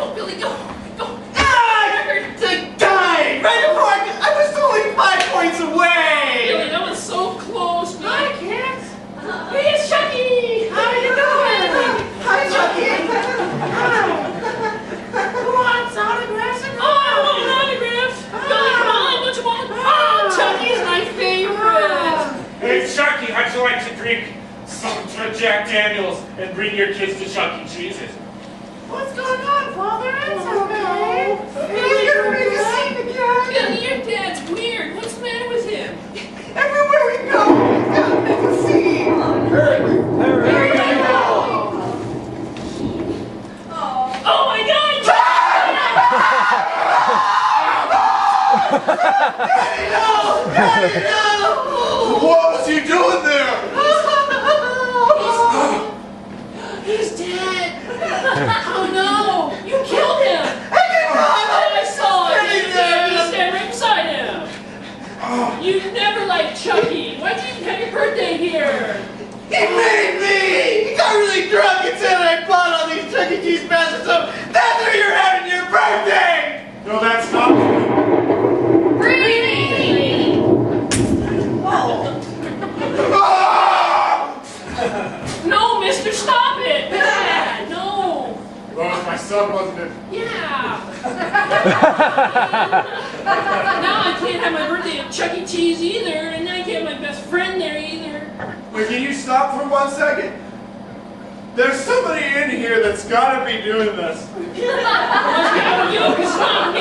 Go, Billy, go! Go! Ah! I died! Right before I was only 5 points away! Billy, that was so close, man. Hi, kids. Hey, it's Chucky! How you doing? Hi, Chucky! Who wants autographs? Oh, I want autographs! Billy, come on, what you want? Oh, Chucky's my favorite! Hey, Chucky, how'd you like to drink some Jack Daniels and bring your kids to Chuck E. Cheese's? What's going on, Father? It's okay. Billy, you're gonna make a scene again! Billy, your dad's weird. What's the matter with him? Everywhere we go, he's gotta make a scene! There you go. Oh my God! Daddy, no! Daddy, no! What was he doing there? He's dead! Oh no! You killed him! I saw it! He's standing right beside him! You never liked Chucky! Why'd you even have your birthday here? He made me! He got really drunk and said I bought all these Chuck E. Cheese passes, so that's where you're having your birthday! No, that's not true. Breathing! No, mister, stop it! Bad! No! Well, it was my son, wasn't it? Yeah! Now I can't have my birthday at Chuck E. Cheese either, and I can't have my best friend there either. Wait, can you stop for 1 second? There's somebody in here that's gotta be doing this. Must be you, 'cause it's not me.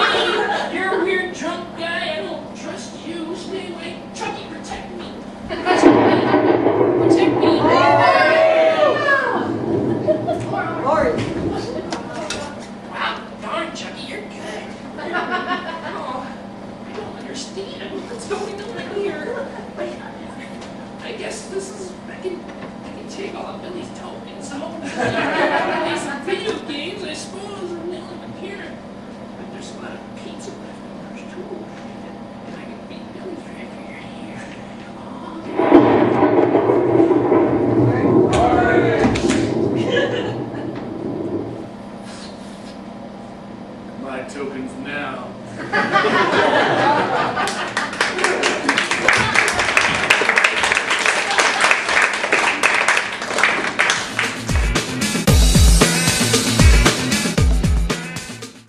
You're a weird drunk guy. I don't trust you. Stay away. Chucky, protect me. Protect me. Wow, darn, Chucky, you're good. Oh, I don't understand what's going on here. I guess this is, I can take all of Billy's tokens home. Play some video games, I suppose, and they'll live here. But there's a lot of pizza leftovers too. And I can beat Billy's right here. My tokens now.